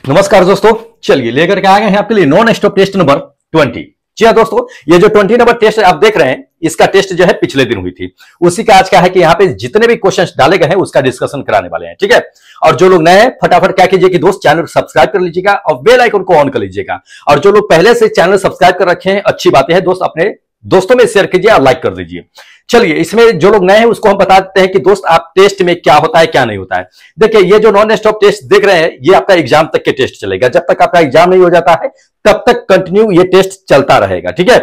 नमस्कार दोस्तों, चलिए लेकर के आ गए हैं आपके लिए नॉन स्टॉप टेस्ट नंबर 20। जी हाँ दोस्तों, ये जो 20 नंबर टेस्ट आप देख रहे हैं, इसका टेस्ट जो है पिछले दिन हुई थी, उसी का आज क्या है कि यहाँ पे जितने भी क्वेश्चंस डाले गए हैं उसका डिस्कशन कराने वाले हैं। ठीक है, और जो लोग नए हैं फटाफट क्या कीजिए कि दोस्त चैनल सब्सक्राइब कर लीजिएगा और बेल आइकन को ऑन कर लीजिएगा। और जो लोग पहले से चैनल सब्सक्राइब कर रखे हैं, अच्छी बातें हैं दोस्त, अपने दोस्तों में शेयर कीजिए और लाइक कर दीजिए। चलिए, इसमें जो लोग नए हैं उसको हम बता देते हैं कि दोस्त आप टेस्ट में क्या होता है क्या नहीं होता है। देखिए, ये जो नॉन स्टॉप टेस्ट देख रहे हैं, ये आपका एग्जाम तक के टेस्ट चलेगा। जब तक आपका एग्जाम नहीं हो जाता है तब तक कंटिन्यू ये टेस्ट चलता रहेगा। ठीक है,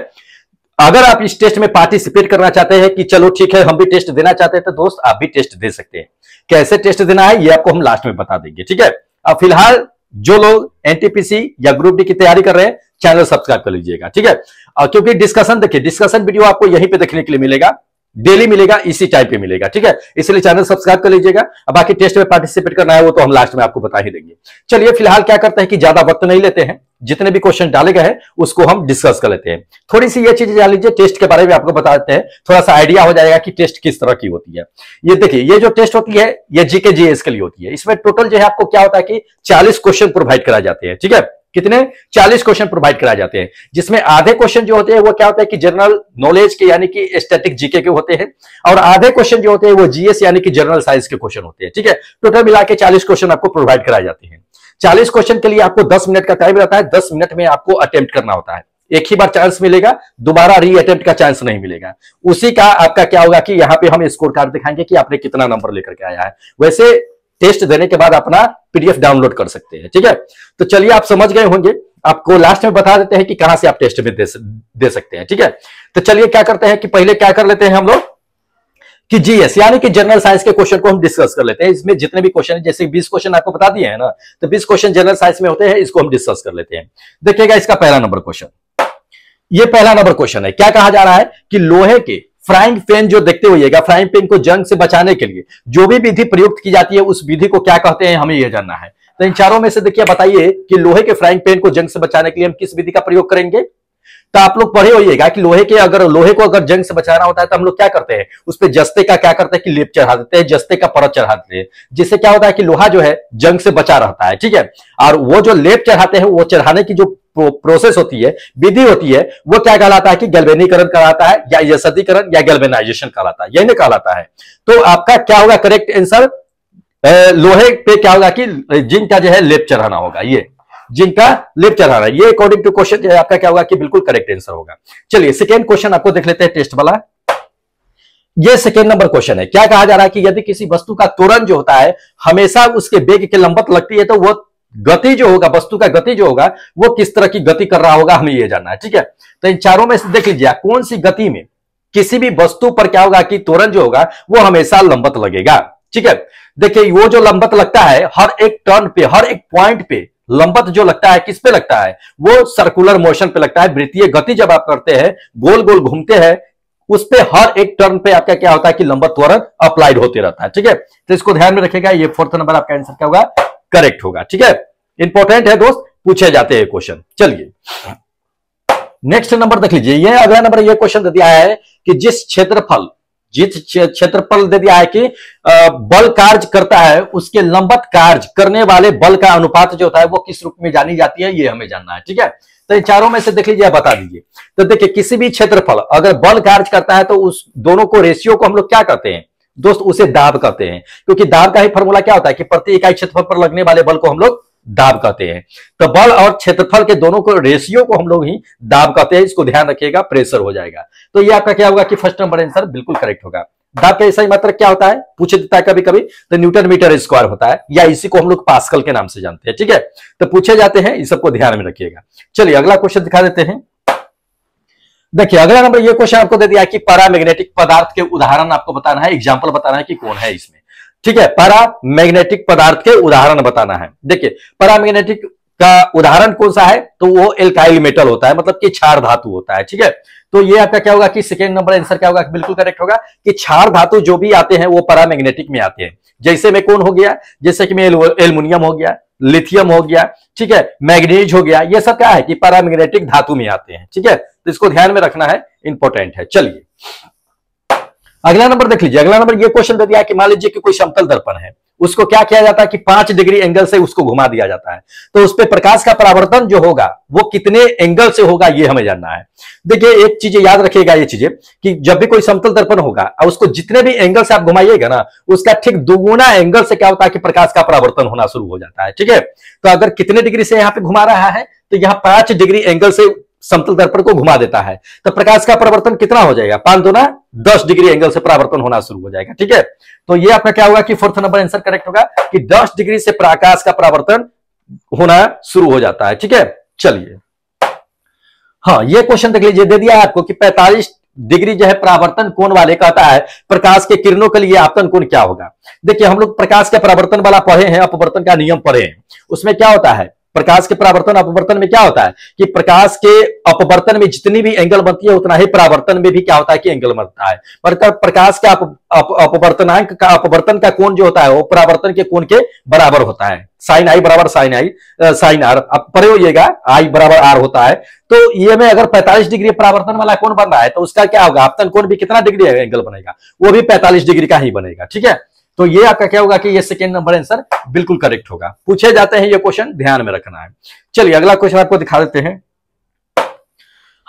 अगर आप इस टेस्ट में पार्टिसिपेट करना चाहते हैं कि चलो ठीक है हम भी टेस्ट देना चाहते हैं, तो दोस्त आप भी टेस्ट दे सकते हैं। कैसे टेस्ट देना है ये आपको हम लास्ट में बता देंगे। ठीक है, अब फिलहाल जो लोग एनटीपीसी या ग्रुप डी की तैयारी कर रहे हैं, चैनल सब्सक्राइब कर लीजिएगा। ठीक है, क्योंकि डिस्कशन देखिए, डिस्कशन वीडियो आपको यहीं पे देखने के लिए मिलेगा, डेली मिलेगा, इसी टाइप पे मिलेगा। ठीक है, इसलिए चैनल सब्सक्राइब कर लीजिएगा। अब बाकी टेस्ट में पार्टिसिपेट करना है वो तो हम लास्ट में आपको बता ही देंगे। चलिए फिलहाल क्या करते हैं कि ज्यादा वक्त नहीं लेते हैं, जितने भी क्वेश्चन डाले गए हैं उसको हम डिस्कस कर लेते हैं। थोड़ी सी ये चीज जान लीजिए, टेस्ट के बारे में आपको बता देते हैं, थोड़ा सा आइडिया हो जाएगा कि टेस्ट किस तरह की होती है। ये देखिए, ये जो टेस्ट होती है ये जीके जीएस के लिए होती है। इसमें टोटल जो है आपको क्या होता है कि 40 क्वेश्चन प्रोवाइड कराए जाते हैं। ठीक है, कितने 40 क्वेश्चन प्रोवाइड कराए जाते हैं, जिसमें आधे क्वेश्चन जो होते हैं वो क्या होता है कि जनरल नॉलेज के यानी कि स्टैटिक जीके के होते हैं, और आधे क्वेश्चन जो होते हैं वो जीएस यानी कि जनरल साइंस के क्वेश्चन होते हैं। ठीक है, टोटल मिला के 40 क्वेश्चन आपको प्रोवाइड कराए जाते हैं। 40 क्वेश्चन के लिए आपको 10 मिनट का टाइम रहता है। 10 मिनट में आपको अटेम्प्ट करना होता है। एक ही बार चांस मिलेगा, दोबारा री अटेम्प्ट का चांस नहीं मिलेगा। उसी का आपका क्या होगा कि यहाँ पे हम स्कोर कार्ड दिखाएंगे कि आपने कितना नंबर लेकर के आया है। वैसे टेस्ट देने के बाद अपना पीडीएफ डाउनलोड कर सकते हैं। ठीक है, तो चलिए आप समझ गए होंगे, आपको लास्ट में बता देते हैं कि कहां से आप टेस्ट में दे सकते हैं। ठीक है, तो चलिए क्या करते हैं कि पहले क्या कर लेते हैं हम लोग कि जीएस यानी कि जनरल साइंस के क्वेश्चन को हम डिस्कस कर लेते हैं। इसमें जितने भी क्वेश्चन है, जैसे 20 क्वेश्चन आपको बता दिए हैं ना, तो 20 क्वेश्चन जनरल साइंस में होते हैं, इसको हम डिस्कस कर लेते हैं। देखिएगा इसका पहला नंबर क्वेश्चन, ये पहला नंबर क्वेश्चन है। क्या कहा जा रहा है कि लोहे के फ्राइंग पैन जो देखते होइएगा, फ्राइंग पैन को जंग से बचाने के लिए जो भी विधि प्रयुक्त की जाती है उस विधि को क्या कहते हैं, हमें यह जानना है। तो इन चारों में से देखिए बताइए कि लोहे के फ्राइंग पैन को जंग से बचाने के लिए हम किस विधि का प्रयोग करेंगे। तो आप लोग पढ़े होइएगा कि लोहे को अगर जंग से बचाना होता है तो हम लोग क्या करते हैं, उस पे जस्ते का क्या करते हैं कि लेप चढ़ा देते हैं, जस्ते का परत चढ़ा देते हैं, जिससे क्या होता है कि लोहा जो है जंग से बचा रहता है। ठीक है, और वो जो लेप चढ़ाते हैं, वो चढ़ाने की जो प्रोसेस होती है, विधि होती है, वो क्या कहलाता है कि गैल्वेनीकरण कहलाता है, या यसदीकरण या गैल्वेनाइजेशन कहलाता है, यही नहीं कहलाता है। तो आपका क्या होगा करेक्ट आंसर, लोहे पे क्या होगा कि जिंक का जो है लेप चढ़ाना होगा, ये जिंक का लेप चढ़ाना, ये अकॉर्डिंग टू क्वेश्चन आपका क्या होगा कि बिल्कुल करेक्ट आंसर होगा। चलिए सेकेंड क्वेश्चन आपको देख लेते हैं टेस्ट वाला। ये सेकेंड नंबर क्वेश्चन है। क्या कहा जा रहा है कि यदि किसी वस्तु का त्वरण जो होता है हमेशा उसके वेग के लंबवत लगती है, तो वो गति जो होगा, वस्तु का गति जो होगा वो किस तरह की गति कर रहा होगा, हमें यह जानना है। ठीक है, तो इन चारों में से देख लीजिए कौन सी गति में किसी भी वस्तु पर क्या होगा कि त्वरण जो होगा वो हमेशा लंबवत लगेगा। ठीक है, देखिए वो जो लंबवत लगता है हर एक टर्न पे, हर एक पॉइंट पे लंबवत जो लगता है किस पे लगता है, वो सर्कुलर मोशन पे लगता है। वृत्तीय गति जब आप करते हैं, गोल गोल घूमते हैं, उस पे हर एक टर्न पे आपका क्या होता है कि लंबवत त्वरण अप्लाइड होते रहता है। ठीक है, तो इसको ध्यान में रखेगा, ये फोर्थ नंबर आपका आंसर क्या होगा, करेक्ट होगा। ठीक है, इंपॉर्टेंट है दोस्त, पूछे जाते हैं क्वेश्चन। चलिए नेक्स्ट नंबर देख लीजिए, ये अगला नंबर, ये क्वेश्चन दे दिया है कि जिस क्षेत्रफल दे दिया है कि बल कार्य करता है, उसके लंबवत कार्य करने वाले बल का अनुपात जो होता है वो किस रूप में जानी जाती है, ये हमें जानना है। ठीक है, तो इन चारों में से देख लीजिए, बता दीजिए। तो देखिए किसी भी क्षेत्रफल अगर बल कार्य करता है तो उस दोनों को रेशियो को हम लोग क्या कहते हैं दोस्त, उसे दाब कहते हैं। क्योंकि दाब का ही फॉर्मूला क्या होता है कि प्रति इकाई क्षेत्रफल पर लगने वाले बल को हम लोग दाब कहते हैं। तो बल और क्षेत्रफल के दोनों को रेशियो को हम लोग ही दाब कहते हैं। इसको ध्यान रखिएगा, प्रेशर हो जाएगा। तो ये आपका क्या होगा कि फर्स्ट नंबर आंसर बिल्कुल करेक्ट होगा। दाब का सही मात्रक क्या होता है, पूछ देता है कभी कभी, तो न्यूटन मीटर स्क्वायर होता है, या इसी को हम लोग पास्कल के नाम से जानते हैं। ठीक है, तो पूछे जाते हैं, इस सबको ध्यान में रखिएगा। चलिए अगला क्वेश्चन दिखा देते हैं। देखिए अगला नंबर, ये क्वेश्चन आपको दे दिया है कि पैरामैग्नेटिक पदार्थ के उदाहरण आपको बताना है, एग्जाम्पल बताना है कि कौन है इसमें। ठीक है, पैरामैग्नेटिक पदार्थ के उदाहरण बताना है। देखिए पैरामैग्नेटिक का उदाहरण कौन सा है, तो वो एल्काइल मेटल होता है, मतलब कि क्षार धातु होता है। ठीक है, तो ये आपका क्या होगा कि सेकेंड नंबर आंसर क्या होगा, बिल्कुल करेक्ट होगा कि क्षार धातु जो भी आते हैं वो पैरामैग्नेटिक में आते हैं। जैसे में कौन हो गया, जैसे कि में एल्युमिनियम हो गया, लिथियम हो गया, ठीक है, मैग्नीज हो गया, ये सब क्या है कि पैरामैग्नेटिक धातु में आते हैं। ठीक है, तो इसको ध्यान में रखना है, इंपॉर्टेंट है। चलिए अगला नंबर देख लीजिए। अगला नंबर ये क्वेश्चन दे दिया है कि मान लीजिए कि कोई समतल दर्पण है, उसको क्या किया जाता है कि 5 डिग्री एंगल से उसको घुमा दिया जाता है। तो उस पे प्रकाश का परावर्तन जो होगा वो कितने एंगल से होगा ये हमें जानना है। देखिए एक चीज याद रखिएगा, ये चीजें कि जब भी कोई समतल दर्पण होगा और उसको जितने भी एंगल से आप घुमाइएगा ना, उसका ठीक दुगुना एंगल से क्या होता है कि प्रकाश का परावर्तन होना शुरू हो जाता है। ठीक है, तो अगर कितने डिग्री से यहां पे घुमा रहा है तो यहां 5 डिग्री एंगल से समतल दर्पण को घुमा देता है, तो प्रकाश का परावर्तन कितना हो जाएगा, 5 दूना 10 डिग्री एंगल से परावर्तन होना शुरू हो जाएगा। ठीक है, तो ये आपका क्या होगा कि फोर्थ नंबर आंसर करेक्ट होगा कि 10 डिग्री से प्रकाश का परावर्तन होना शुरू हो जाता है। ठीक है, चलिए हाँ ये क्वेश्चन देख लीजिए, दे दिया है आपको कि 45 डिग्री जो है परावर्तन कोण वाले कहता है प्रकाश के किरणों के लिए आपतन कोण क्या होगा। देखिए हम लोग प्रकाश के परावर्तन वाला पढ़े हैं, अपवर्तन का नियम पढ़े हैं, उसमें क्या होता है प्रकाश के परावर्तन अपवर्तन में क्या होता है कि प्रकाश के अपवर्तन में जितनी भी एंगल बनती है उतना ही परावर्तन में भी क्या होता है कि एंगल बनता है। पर प्रकाश का अपवर्तनांक का अपवर्तन का कोण जो होता है वो परावर्तन के कोण के बराबर होता है। साइन आई बराबर साइन आर, अब पढ़े होइएगा आई बराबर आर होता है। तो ये में अगर 45 डिग्री परावर्तन वाला कोण बन रहा है तो उसका क्या होगा, आपतन कोण भी कितना डिग्री एंगल बनेगा, वो भी 45 डिग्री का ही बनेगा। ठीक है, तो ये आपका क्या होगा कि ये सेकेंड नंबर आंसर बिल्कुल करेक्ट होगा। पूछे जाते हैं ये क्वेश्चन, ध्यान में रखना है। चलिए अगला क्वेश्चन आपको दिखा देते हैं।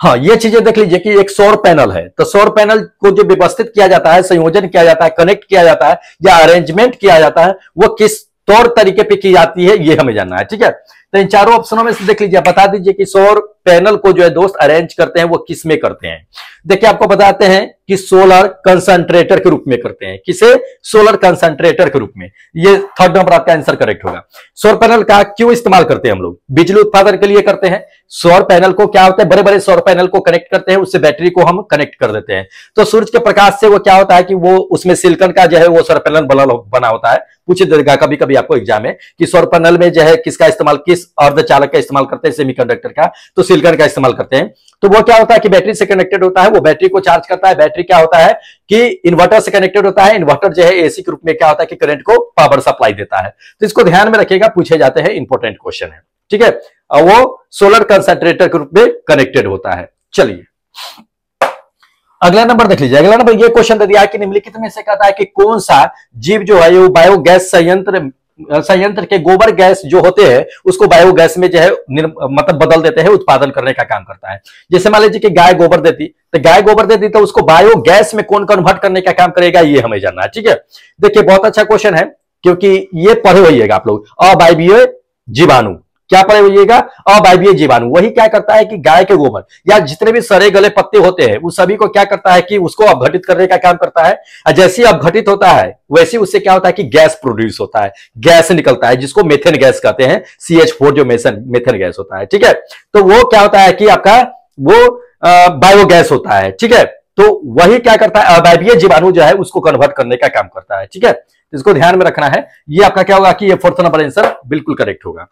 हाँ ये चीजें देख लीजिए कि एक सौर पैनल है, तो सौर पैनल को जो व्यवस्थित किया जाता है, संयोजन किया जाता है, कनेक्ट किया जाता है या अरेंजमेंट किया जाता है, वो किस तौर तरीके पे की जाती है ये हमें जानना है। ठीक है, तो इन चारों ऑप्शनों में से देख लीजिए, बता दीजिए कि सौर पैनल को जो है दोस्त अरेंज करते हैं वो किस में करते हैं। देखिए आपको बताते हैं कि सोलर कंसंट्रेटर के रूप में करते हैं। किसे, सोलर कंसंट्रेटर के रूप में। ये थर्ड नंबर आपका आंसर करेक्ट होगा। सौर पैनल का क्यों इस्तेमाल करते हैं हम लोग, बिजली उत्पादन के लिए करते हैं। सौर पैनल को क्या होता है, बड़े बड़े सौर पैनल को कनेक्ट करते हैं, उससे बैटरी को हम कनेक्ट कर देते हैं। तो सूरज के प्रकाश से वो क्या होता है कि वो उसमें सिलिकॉन का जो है वो सौर पैनल बना होता है। पूछ देगा कभी कभी आपको एग्जाम में कि सौर पैनल में जो है किसका इस्तेमाल, किस अर्धचालक का इस्तेमाल करते हैं, सेमीकंडक्टर का, तो सिलिकॉन का इस्तेमाल करते हैं। तो वो क्या होता है कि बैटरी से कनेक्टेड होता है, वो बैटरी को चार्ज करता है। बैटरी क्या होता है कि इन्वर्टर से कनेक्टेड होता है। इन्वर्टर जो है एसी के रूप में क्या होता है कि करंट को पावर सप्लाई देता है। तो इसको ध्यान में रखिएगा, पूछे जाते हैं, इंपॉर्टेंट क्वेश्चन है। ठीक है, और वो सोलर कंसंट्रेटर के रूप में कनेक्टेड होता है। चलिए अगला नंबर देख लीजिए। अगला नंबर ये क्वेश्चन दे दिया है कि निम्नलिखित में से कहता है कि कौन सा जीव जो है वो बायोगैस संयंत्र के गोबर गैस जो होते हैं उसको बायोगैस में जो है मतलब बदल देते हैं, उत्पादन करने का काम करता है। जैसे मान लीजिए कि गाय गोबर देती, तो गाय गोबर देती तो उसको बायोगैस में कौन कन्वर्ट करने का काम करेगा, ये हमें जानना है। ठीक है, देखिए बहुत अच्छा क्वेश्चन है क्योंकि ये पढ़े होइएगा आप लोग, अवायवीय जीवाणु। क्या पढ़े होइएगा, अवायवीय जीवाणु। वही क्या करता है कि गाय के गोबर या जितने भी सड़े गले पत्ते होते हैं उस सभी को क्या करता है कि उसको अपघटित करने का काम करता है। और जैसे ही अपघटित होता है वैसे उससे क्या होता है कि गैस प्रोड्यूस होता है, गैस निकलता है, जिसको मेथेन गैस कहते हैं। CH4 जो मेथेन गैस होता है। ठीक है, तो वो क्या होता है कि आपका वो बायोगैस होता है। ठीक है, तो वही क्या करता है, अवायवीय जीवाणु जो है उसको कन्वर्ट करने का काम करता है। ठीक है, इसको ध्यान में रखना है। ये आपका क्या होगा कि ये फोर्थ नंबर आंसर बिल्कुल करेक्ट होगा।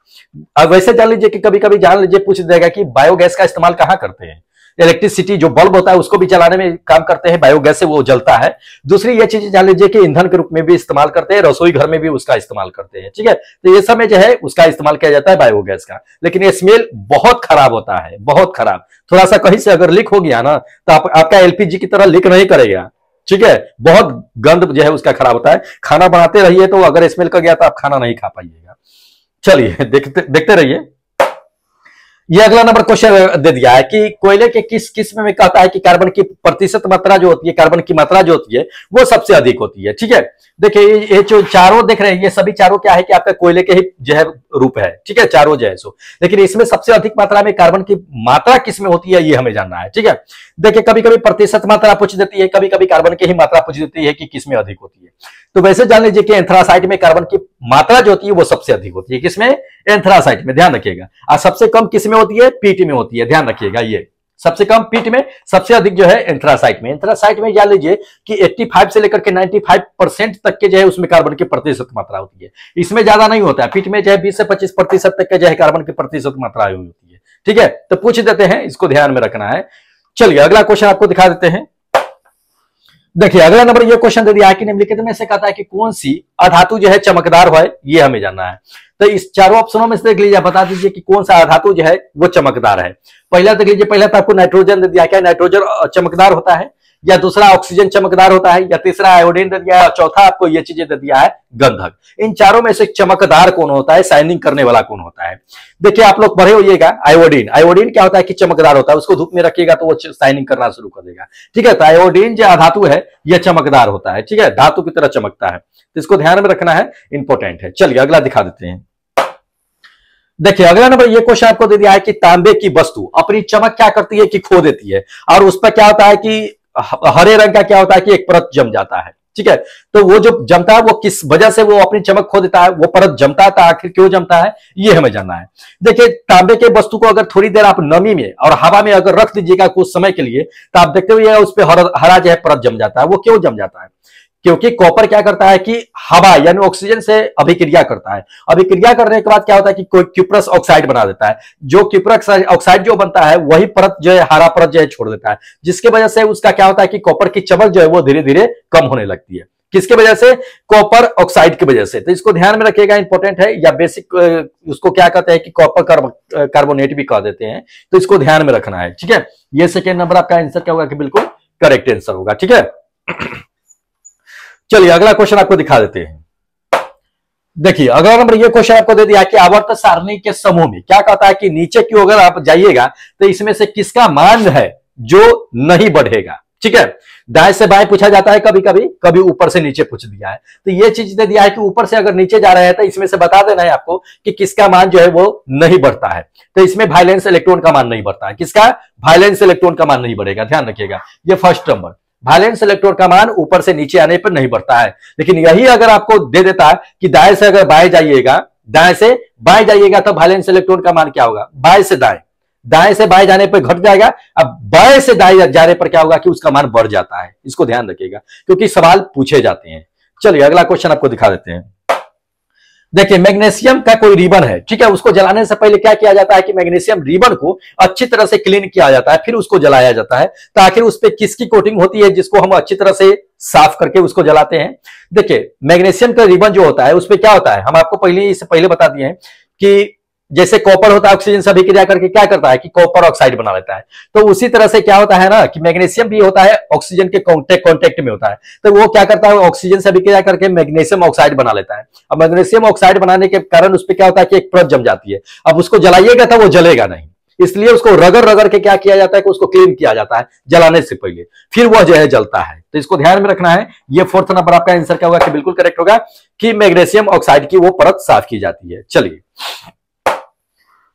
अब वैसे जान लीजिए कि कभी कभी जान लीजिए पूछ देगा कि बायोगैस का इस्तेमाल कहां करते हैं। इलेक्ट्रिसिटी जो बल्ब होता है उसको भी जलाने में काम करते हैं, बायोगैस से वो जलता है। दूसरी ये चीज जान लीजिए कि ईंधन के रूप में भी इस्तेमाल करते हैं, रसोई घर में भी उसका इस्तेमाल करते हैं। ठीक है, तो ये समय जो है उसका इस्तेमाल किया जाता है बायोगैस का। लेकिन ये स्मेल बहुत खराब होता है, बहुत खराब। थोड़ा सा कहीं से अगर लीक हो गया ना तो आपका LPG की तरह लीक नहीं करेगा। ठीक है, बहुत गंध जो है उसका खराब होता है। खाना बनाते रहिए तो अगर स्मेल कर गया तो आप खाना नहीं खा पाइएगा। चलिए देखते रहिए। ये अगला नंबर क्वेश्चन दे दिया है कि कोयले के किस किस्म में कहता है कि कार्बन की प्रतिशत मात्रा जो होती है, कार्बन की मात्रा जो होती है वो सबसे अधिक होती है। ठीक है, देखिए ये जो चारों देख रहे हैं ये सभी चारों क्या है कि आपका कोयले के ही जो है रूप है। ठीक है, चारों जो है सो, लेकिन इसमें सबसे अधिक मात्रा में कार्बन की मात्रा किसमें होती है ये हमें जानना है। ठीक है, देखिए कभी कभी प्रतिशत मात्रा पूछ देती है, कभी कभी कार्बन की ही मात्रा पूछ देती है कि किसमें अधिक होती है। तो वैसे जान लीजिए कि एंथ्रासाइट में कार्बन की मात्रा जो होती है वो सबसे अधिक होती है। किसमें, एंथ्रासाइट में, ध्यान रखिएगा। और सबसे कम किसमें होती है, पीट में होती है, ध्यान रखिएगा। ये सबसे कम पीट में, सबसे अधिक जो है एंथ्रासाइट में। एंथ्रासाइट में जान लीजिए कि 85 से लेकर के 95% तक के जो है उसमें कार्बन की प्रतिशत मात्रा होती है। इसमें ज्यादा नहीं होता है। पीट में जो है 20 से 25% तक के जो है कार्बन की प्रतिशत मात्रा होती है। ठीक है, तो पूछ देते हैं, इसको ध्यान में रखना है। चलिए अगला क्वेश्चन आपको दिखा देते हैं। देखिए अगला नंबर ये क्वेश्चन दे दिया है कि निम्नलिखित में से कहता है कि कौन सी अधातु जो है चमकदार है, ये हमें जानना है। तो इस चारों ऑप्शनों में से देख लीजिए, बता दीजिए कि कौन सा अधातु जो है वो चमकदार है। पहला देख लीजिए, पहला तो आपको नाइट्रोजन दे दिया। क्या नाइट्रोजन चमकदार होता है? या दूसरा ऑक्सीजन चमकदार होता है, या तीसरा आयोडीन दे दिया है, और चौथा आपको ये चीजें दे दिया है गंधक। इन चारों में से चमकदार कौन होता है, शाइनिंग करने वाला कौन होता है? देखिए आप लोग पढ़े होइएगा आयोडीन। आयोडीन क्या होता है कि चमकदार होता है, उसको धूप में रखिएगा तो वो शाइनिंग करना शुरू कर देगा, ठीक है। तो आयोडीन जो धातु है यह चमकदार होता है, ठीक है, धातु की तरह चमकता है, तो इसको ध्यान में रखना है, इंपॉर्टेंट है। चलिए अगला दिखा देते हैं। देखिए अगला नंबर ये क्वेश्चन आपको दे दिया है कि तांबे की वस्तु अपनी चमक क्या करती है कि खो देती है, और उस पर क्या होता है कि हरे रंग का क्या होता है कि एक परत जम जाता है, ठीक है। तो वो जो जमता है वो किस वजह से वो अपनी चमक खो देता है, वो परत जमता है, तो आखिर क्यों जमता है ये हमें जानना है। देखिए तांबे के वस्तु को अगर थोड़ी देर आप नमी में और हवा में अगर रख दीजिएगा कुछ समय के लिए, तो आप देखते हुए उस पर हरा जो है परत जम जाता है। वो क्यों जम जाता है? क्योंकि कॉपर क्या करता है कि हवा यानी ऑक्सीजन से अभिक्रिया करता है। अभिक्रिया करने के बाद क्या होता है कि कोई क्यूप्रस ऑक्साइड बना देता है। जो क्यूप्रस ऑक्साइड जो बनता है वही परत जो है हरा परत जो है छोड़ देता है, जिसकी वजह से उसका क्या होता है कि कॉपर की चमक जो है वो धीरे धीरे कम होने लगती है। किसके वजह से? कॉपर ऑक्साइड की वजह से। तो इसको ध्यान में रखिएगा, इंपॉर्टेंट है। या बेसिक उसको क्या कहते हैं कि कॉपर कार्बोनेट भी कह देते हैं, तो इसको ध्यान में रखना है, ठीक है। ये सेकेंड नंबर आपका आंसर क्या होगा कि बिल्कुल करेक्ट आंसर होगा, ठीक है। चलिए अगला क्वेश्चन आपको दिखा देते हैं। देखिए अगला नंबर ये क्वेश्चन आपको दे दिया कि आवर्त सारणी के समूह में क्या कहता है कि नीचे की अगर आप जाइएगा तो इसमें से किसका मान है जो नहीं बढ़ेगा, ठीक है। दाएं से बाएं पूछा जाता है कभी कभी, कभी ऊपर से नीचे पूछ दिया है। तो ये चीज दे दिया है कि ऊपर से अगर नीचे जा रहे हैं तो इसमें से बता देना है आपको कि किसका मान जो है वो नहीं बढ़ता है। तो इसमें वायलेंस इलेक्ट्रॉन का मान नहीं बढ़ता है। किसका? वायलेंस इलेक्ट्रॉन का मान नहीं बढ़ेगा, ध्यान रखिएगा। ये फर्स्ट नंबर, वायलेंस इलेक्ट्रॉन का मान ऊपर से नीचे आने पर नहीं बढ़ता है। लेकिन यही अगर आपको दे देता है कि दाएं से अगर बाएं जाइएगा, दाएं से बाएं जाइएगा तो वायलेंस इलेक्ट्रॉन का मान क्या होगा? बाएं से दाएं, दाएं से बाएं जाने पर घट जाएगा। अब बाएं से दाएं जाने पर क्या होगा कि उसका मान बढ़ जाता है। इसको ध्यान रखिएगा क्योंकि सवाल पूछे जाते हैं। चलिए अगला क्वेश्चन आपको दिखा देते हैं। देखिए मैग्नीशियम का कोई रिबन है, ठीक है, उसको जलाने से पहले क्या किया जाता है कि मैग्नीशियम रिबन को अच्छी तरह से क्लीन किया जाता है, फिर उसको जलाया जाता है। तो आखिर उस पर किसकी कोटिंग होती है जिसको हम अच्छी तरह से साफ करके उसको जलाते हैं? देखिए मैग्नीशियम का रिबन जो होता है उस पर क्या होता है, हम आपको इससे पहले बता दिए हैं कि जैसे कॉपर होता है ऑक्सीजन से अभिक्रिया करके क्या करता है कि कॉपर ऑक्साइड बना लेता है, तो उसी तरह से क्या होता है ना कि मैग्नीशियम भी होता है ऑक्सीजन के कांटेक्ट में होता है। तो वो क्या करता है, ऑक्सीजन से अभिक्रिया करके मैग्नीशियम ऑक्साइड बना लेता है। अब मैग्नीशियम ऑक्साइड बनाने के कारण उस पर क्या होता है कि एक परत जम जाती है। अब उसको जलाइएगा तो वो जलेगा नहीं, इसलिए उसको रगड़ रगड़ के क्या किया जाता है कि उसको क्लीन किया जाता है जलाने से पहले, फिर वह जो है जलता है। तो इसको ध्यान में रखना है। ये फोर्थ नंबर आपका आंसर क्या होगा कि बिल्कुल करेक्ट होगा कि मैग्नीशियम ऑक्साइड की वो परत साफ की जाती है। चलिए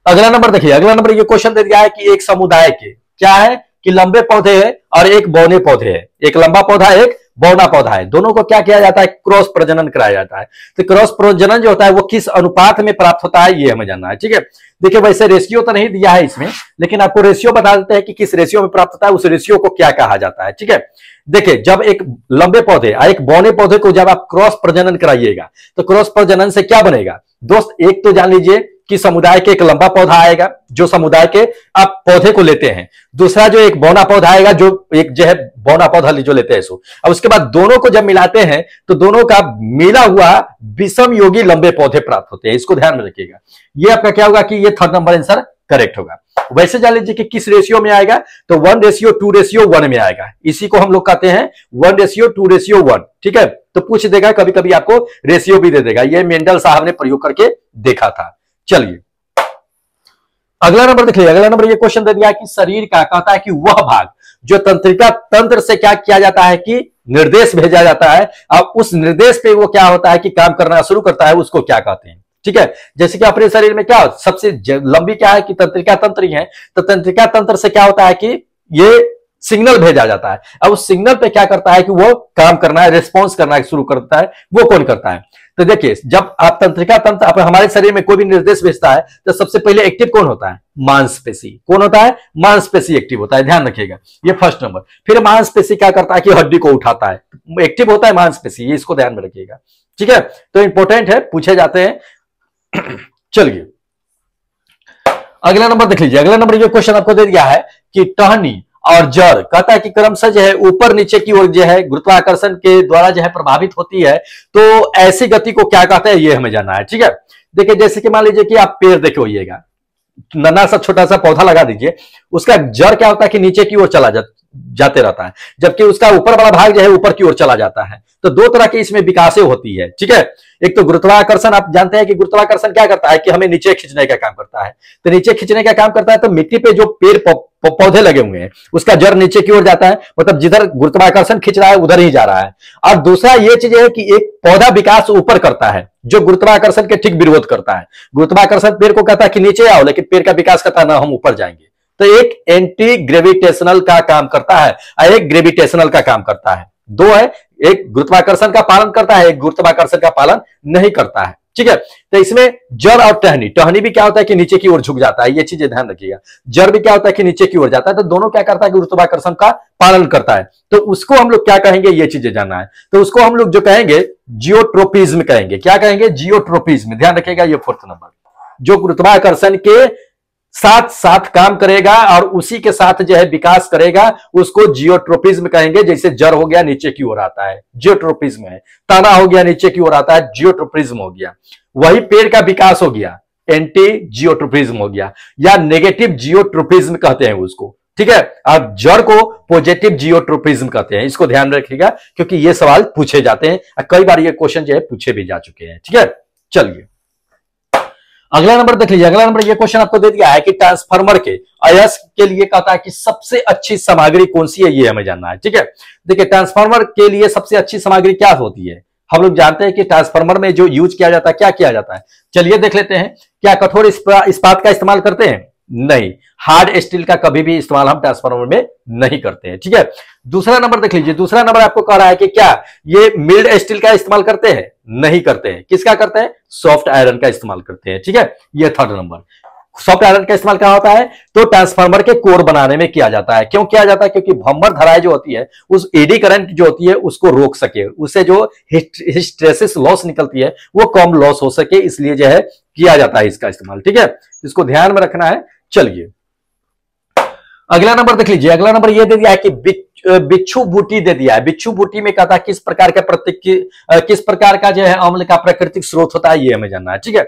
अगला नंबर देखिए, अगला नंबर ये क्वेश्चन दे दिया है कि एक समुदाय के क्या है कि लंबे पौधे हैं और एक बौने पौधे हैं। एक लंबा पौधा एक बौना पौधा है, दोनों को क्या किया जाता है? क्रॉस प्रजनन कराया जाता है। तो क्रॉस प्रजनन जो होता है वो किस अनुपात में प्राप्त होता है ये हमें जानना है, ठीक है। देखिए वैसे रेशियो तो नहीं दिया है इसमें, लेकिन आपको रेशियो बता देते हैं कि किस रेशियो में प्राप्त होता है, उस रेशियो को क्या कहा जाता है, ठीक है। देखिए जब एक लंबे पौधे और एक बौने पौधे को जब आप क्रॉस प्रजनन कराइएगा तो क्रॉस प्रजनन से क्या बनेगा दोस्त? एक तो जान लीजिए कि समुदाय के एक लंबा पौधा आएगा जो समुदाय के आप पौधे को लेते हैं, दूसरा जो एक बौना पौधा आएगा जो एक जो है बौना पौधा जो लेते हैं सो। अब उसके बाद दोनों को जब मिलाते हैं तो दोनों का मिला हुआ विषम योगी लंबे पौधे प्राप्त होते हैं। इसको ध्यान में रखिएगा। ये आपका क्या होगा कि ये थर्ड नंबर आंसर करेक्ट होगा। वैसे जान लीजिए कि किस रेशियो में आएगा तो 1:2:1 में आएगा। इसी को हम लोग कहते हैं 1:2:1, ठीक है। तो पूछ देगा, कभी कभी आपको रेशियो भी दे देगा। ये मेंडल साहब ने प्रयोग करके देखा था। चलिए अगला नंबर देखिए, अगला नंबर ये क्वेश्चन दे दिया कि शरीर का कहता है कि वह भाग जो तंत्रिका तंत्र से क्या किया जाता है कि निर्देश भेजा जाता है, अब उस निर्देश पे वो क्या होता है कि काम करना शुरू करता है, उसको क्या कहते हैं, ठीक है। जैसे कि अपने शरीर में क्या सबसे लंबी क्या है कि तंत्रिका तंत्र ही है, तो तंत्रिका तंत्र से क्या होता है कि ये सिग्नल भेजा जाता है। अब उस सिग्नल पे क्या करता है कि वो काम करना है, रिस्पॉन्स करना शुरू करता है। वो कौन करता है? तो देखिए जब आप तंत्रिका तंत्र आप हमारे शरीर में कोई भी निर्देश भेजता है तो सबसे पहले एक्टिव कौन होता है? मांसपेशी। कौन होता है? मांसपेशी एक्टिव होता है, ध्यान रखिएगा। ये फर्स्ट नंबर। फिर मांसपेशी क्या करता है कि हड्डी को उठाता है, एक्टिव होता है मांसपेशी, ये इसको ध्यान में रखिएगा, ठीक है। तो इंपॉर्टेंट है, पूछे जाते हैं। चलिए अगला नंबर देख लीजिए। अगला नंबर ये क्वेश्चन आपको दे दिया है कि टहनी और जड़ कहता है कि क्रमशः जो है ऊपर नीचे की ओर जो है गुरुत्वाकर्षण के द्वारा जो है प्रभावित होती है, तो ऐसी गति को क्या कहते हैं ये हमें जानना है, ठीक है। देखिए जैसे कि मान लीजिए कि आप पेड़ देखे होइएगा, नन्हा सा छोटा सा पौधा लगा दीजिए, उसका जड़ क्या होता है कि नीचे की ओर चला जाते रहता है, जबकि उसका ऊपर वाला भाग जो है ऊपर की ओर चला जाता है। तो दो तरह की इसमें विकासें होती है, ठीक है। एक तो गुरुत्वाकर्षण, आप जानते हैं कि गुरुत्वाकर्षण क्या करता है कि हमें नीचे खींचने का काम करता है। तो नीचे खींचने का काम करता है तो मिट्टी पे जो पेड़ पौधे लगे हुए हैं उसका जड़ नीचे की ओर जाता है, मतलब जिधर गुरुत्वाकर्षण खींच रहा है उधर ही जा रहा है। और दूसरा ये चीज है कि एक पौधा विकास ऊपर करता है जो गुरुत्वाकर्षण के ठीक विरोध करता है। गुरुत्वाकर्षण पेड़ को कहता है कि नीचे आओ, लेकिन पेड़ का विकास करता है ना हम ऊपर जाएंगे। तो एक एंटी ग्रेविटेशनल का काम करता है और एक ग्रेविटेशनल का काम करता है। दो है, एक गुरुत्वाकर्षण का पालन करता है, एक गुरुत्वाकर्षण का पालन नहीं करता है, ठीक है। तो इसमें जड़ और टहनी, टहनी भी क्या होता है कि नीचे की ओर झुक जाता है, ये चीजें ध्यान रखिएगा। जड़ भी क्या होता है कि नीचे की ओर जाता है। तो दोनों क्या करता है, गुरुत्वाकर्षण का पालन करता है। तो उसको हम लोग क्या कहेंगे, ये चीजें जानना है। तो उसको हम लोग जो कहेंगे जियोट्रोपिज्म कहेंगे। क्या कहेंगे, जियोट्रोपिज्म। ध्यान रखिएगा, ये फोर्थ नंबर, जो गुरुत्वाकर्षण के साथ साथ काम करेगा और उसी के साथ जो है विकास करेगा, उसको जियोट्रोपिज्म कहेंगे। जैसे जड़ हो गया नीचे की ओर आता है, जियोट्रोपिज्म है। तना हो गया नीचे की ओर आता है, जियोट्रोपिज्म हो गया। वही पेड़ का विकास हो गया, एंटी जियोट्रोपिज्म हो गया, या नेगेटिव जियोट्रोपिज्म कहते हैं उसको, ठीक है। अब जड़ को पॉजिटिव जियोट्रोपिज्म कहते हैं। इसको ध्यान रखिएगा क्योंकि ये सवाल पूछे जाते हैं, कई बार ये क्वेश्चन जो है पूछे भी जा चुके हैं, ठीक है। चलिए अगला नंबर देख लीजिए। अगला नंबर ये क्वेश्चन आपको दे दिया है कि ट्रांसफार्मर के अयस्क के लिए कहता है कि सबसे अच्छी सामग्री कौन सी है, ये हमें जानना है, ठीक है। देखिए ट्रांसफार्मर के लिए सबसे अच्छी सामग्री क्या होती है। हम लोग जानते हैं कि ट्रांसफार्मर में जो यूज किया जाता है, क्या किया जाता है, चलिए देख लेते हैं। क्या कठोर इस्पात का इस्तेमाल करते हैं? नहीं, हार्ड स्टील का कभी भी इस्तेमाल हम ट्रांसफार्मर में नहीं करते हैं, ठीक है। दूसरा नंबर देख लीजिए। दूसरा नंबर आपको कह रहा है कि क्या ये मिल्ड स्टील का इस्तेमाल करते हैं? नहीं करते हैं। किसका करते हैं? सॉफ्ट आयरन का इस्तेमाल करते हैं, ठीक है। ये थर्ड नंबर। सॉफ्ट आयरन का इस्तेमाल क्या होता है, तो ट्रांसफार्मर के कोर बनाने में किया जाता है। क्यों किया जाता है? क्योंकि भंवर धाराएं जो होती है उस एडी करंट जो होती है उसको रोक सके, उससे जो हिस्टैरिसीस लॉस निकलती है वो कम लॉस हो सके, इसलिए जो है किया जाता है इसका इस्तेमाल, ठीक है। इसको ध्यान में रखना है। चलिए अगला नंबर देख लीजिए। अगला नंबर ये दे दिया है कि बिच्छू बूटी दे दिया है। बिच्छू बूटी में कहता है किस प्रकार का किस प्रकार का जो है अम्ल का प्राकृतिक स्रोत होता है, ये हमें जानना है, ठीक है।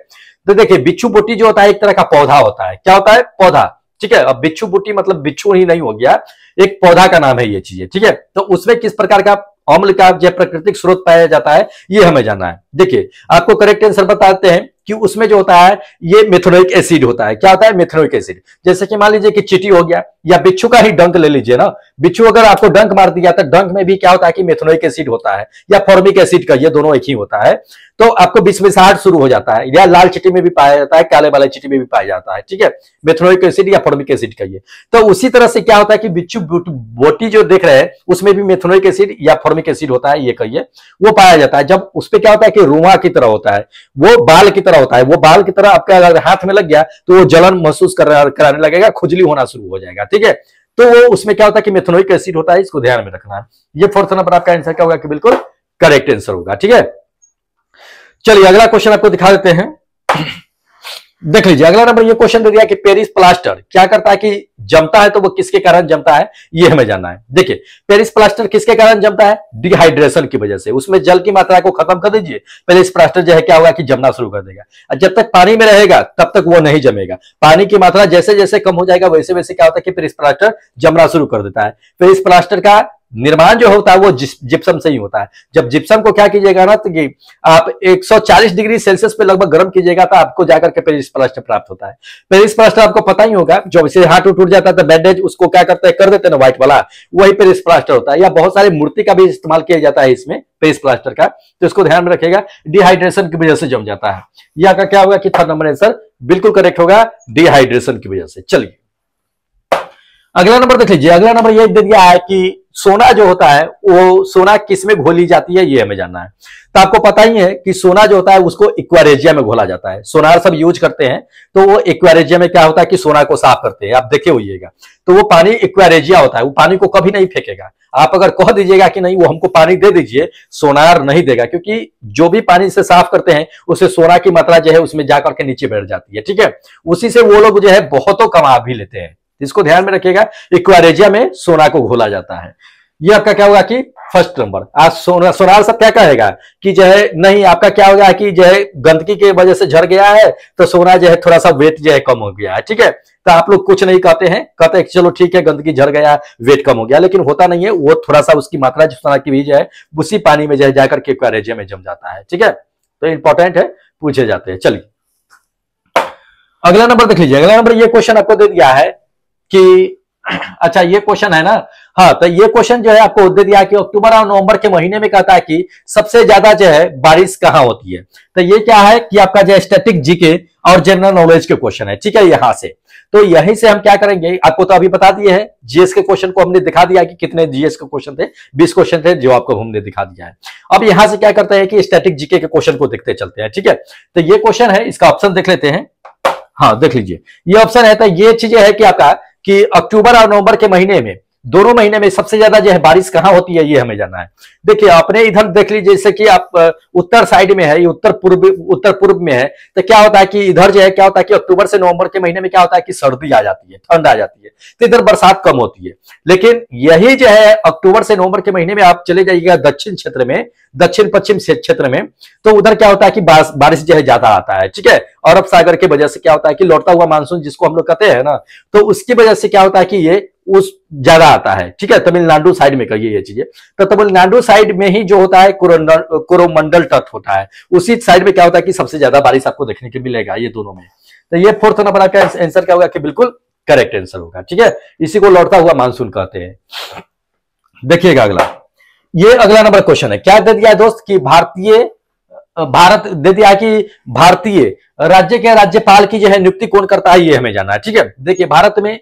तो देखिए बिच्छू बूटी जो होता है एक तरह का पौधा होता है। क्या होता है? पौधा, ठीक है। अब बिच्छू बूटी मतलब बिच्छू ही नहीं हो गया, एक पौधा का नाम है ये चीजें, ठीक है। तो उसमें किस प्रकार का अम्ल का जो प्राकृतिक स्रोत पाया जाता है ये हमें जानना है। देखिए आपको करेक्ट आंसर बताते हैं कि उसमें जो होता है ये मेथनोइक एसिड होता है। क्या होता है? Methanoic acid. जैसे कि मान लीजिए कि चींटी हो गया या बिच्छू का ही डंक ले लीजिए ना, बिच्छू अगर आपको डंक मार दिया तो डंक में भी क्या होता है कि मेथनोइक एसिड होता है या फॉर्मिक एसिड का, ये दोनों एक ही होता है। तो आपको बिस्मिसाहट शुरू हो जाता है, या लाल चींटी में भी पाया जाता है, काले वाले चींटी में भी पाया जाता है, ठीक है। मेथनोइक एसिड या फॉर्मिक एसिड का ये। तो उसी तरह से क्या होता है कि बिच्छू बोटी जो देख रहे हैं उसमें भी मेथनोइक एसिड या फॉर्मिक एसिड होता है, ये कहिए, वो पाया जाता है। जब उस पर क्या होता है कि रुआ की तरह होता है, वो बाल की तरह होता है, वो बाल की तरह आपका अगर हाथ में लग गया तो वो जलन महसूस कराने लगेगा, खुजली होना शुरू हो जाएगा, ठीक है। तो वो उसमें क्या होता है कि मेथनोइक एसिड होता है, इसको ध्यान में रखना है। ये फोर्थ नंबर आपका आंसर क्या होगा कि बिल्कुल करेक्ट आंसर होगा, ठीक है। चलिए अगला क्वेश्चन आपको दिखा देते हैं। देख लीजिए अगला नंबर ये क्वेश्चन दे दिया कि पेरिस प्लास्टर क्या करता है कि जमता है, तो वो किसके कारण जमता है ये हमें जानना है। देखिए पेरिस प्लास्टर किसके कारण जमता है? डिहाइड्रेशन की वजह से। उसमें जल की मात्रा को खत्म कर दीजिए, पेरिस प्लास्टर जो है क्या होगा कि जमना शुरू कर देगा। और जब तक पानी में रहेगा तब तक वो नहीं जमेगा। पानी की मात्रा जैसे जैसे कम हो जाएगा वैसे वैसे क्या होता है कि पेरिस प्लास्टर जमना शुरू कर देता है। पेरिस प्लास्टर का निर्माण जो होता है वो जिप्सम से ही होता है। जब जिप्सम को क्या कीजिएगा ना, तो कि आप 140 डिग्री सेल्सियस पे लगभग गर्म कीजिएगा तो आपको जाकर के पेरिस प्लास्टर प्राप्त होता है। पेरिस प्लास्टर आपको पता ही होगा, जब इसे हाथ टूट जाता है तो बैंडेज उसको क्या करते हैं, कर देते हैं ना व्हाइट वाला, वही पेरिस प्लास्टर होता है। या बहुत सारी मूर्ति का भी इस्तेमाल किया जाता है इसमें पेरिस प्लास्टर का, तो इसको ध्यान में रखिएगा। डिहाइड्रेशन की वजह से जम जाता है। यह का क्या होगा कि थर्ड नंबर आंसर बिल्कुल करेक्ट होगा, डिहाइड्रेशन की वजह से। चलिए अगला नंबर देख लीजिए। अगला नंबर ये दे दिया है कि सोना जो होता है वो सोना किस में घोली जाती है, ये हमें जानना है। तो आपको पता ही है कि सोना जो होता है उसको एक्वारेजिया में घोला जाता है। सोनार सब यूज करते हैं तो वो एक्वारेजिया में क्या होता है कि सोना को साफ करते हैं। आप देखे होइएगा तो वो पानी एक्वारेजिया होता है, वो पानी को कभी नहीं फेंकेगा। आप अगर कह दीजिएगा कि नहीं वो हमको पानी दे दीजिए, सोनार नहीं देगा, क्योंकि जो भी पानी से साफ करते हैं उससे सोना की मात्रा जो है उसमें जाकर के नीचे बैठ जाती है, ठीक है। उसी से वो लोग जो है बहुतों कमा भी लेते हैं। इसको ध्यान में रखिएगा, एक्वारेजिया में सोना को घोला जाता है। ये आपका क्या होगा कि फर्स्ट नंबर। आज सोनार सब क्या कहेगा कि जो है नहीं, आपका क्या हो गया कि जो है गंदगी की वजह से झड़ गया है, तो सोना जो है थोड़ा सा वेट जो है कम हो गया है। ठीक है, तो आप लोग कुछ नहीं कहते हैं, कहते हैं चलो ठीक है गंदगी झड़ गया, वेट कम हो गया, लेकिन होता नहीं है, वो थोड़ा सा उसकी मात्रा जो सोना की भी जो है उसी पानी में जो है जाकर के रेजिया में जम जाता है। ठीक है, तो इंपॉर्टेंट है, पूछे जाते हैं। चलिए अगला नंबर देख लीजिए। अगला नंबर ये क्वेश्चन आपको दे दिया है कि अच्छा ये क्वेश्चन है ना, हाँ, तो ये क्वेश्चन जो है आपको दे दिया कि अक्टूबर और नवंबर के महीने में कहता है कि सबसे ज्यादा जो है बारिश कहां होती है। तो ये क्या है कि आपका जो स्टैटिक जीके और जनरल नॉलेज के क्वेश्चन है। ठीक है, यहां से तो यहीं से हम क्या करेंगे, आपको तो अभी बता दिए हैं, जीएस के क्वेश्चन को हमने दिखा दिया कि कितने जीएस के क्वेश्चन थे, 20 क्वेश्चन थे जो आपको हमने दिखा दिया है। अब यहां से क्या करते हैं कि स्टैटिक जीके के क्वेश्चन को देखते चलते हैं। ठीक है, तो ये क्वेश्चन है, इसका ऑप्शन देख लेते हैं। हाँ देख लीजिए, ये ऑप्शन है, तो ये चीजें है कि आपका कि अक्टूबर और नवंबर के महीने में, दोनों महीने में सबसे ज्यादा जो है बारिश कहां होती है, ये हमें जानना है। देखिए अपने इधर देख लीजिए, जैसे कि आप उत्तर साइड में है, ये उत्तर पूर्व में है, तो क्या होता है कि इधर जो है क्या होता है कि अक्टूबर से नवंबर के महीने में क्या होता है कि सर्दी आ जाती है, ठंड आ जाती है, तो इधर बरसात कम होती है। लेकिन यही जो है अक्टूबर से नवंबर के महीने में आप चले जाइएगा दक्षिण क्षेत्र में, दक्षिण पश्चिम क्षेत्र में, तो उधर क्या होता है कि बारिश जो है ज्यादा आता है। ठीक है, अरब सागर की वजह से क्या होता है कि लौटता हुआ मानसून जिसको हम लोग कहते हैं ना, तो उसकी वजह से क्या होता है कि ये उस ज्यादा आता है। ठीक है, तमिलनाडु साइड में कहिए ये चीजें, तो तमिलनाडु साइड में ही जो होता है कोरोमंडल तट होता है, उसी साइड में क्या होता है कि सबसे ज्यादा बारिश आपको देखने को मिलेगा ये दोनों में। तो ये फोर्थ नंबर आपका आंसर क्या होगा कि बिल्कुल करेक्ट आंसर होगा। ठीक है, इसी को लौटता हुआ मानसून कहते हैं। देखिएगा अगला, ये अगला नंबर क्वेश्चन है, क्या दे दिया है दोस्त कि भारत दे दिया कि भारतीय राज्य के राज्यपाल की जो है नियुक्ति कौन करता है, ये हमें जानना है। ठीक है, देखिए भारत में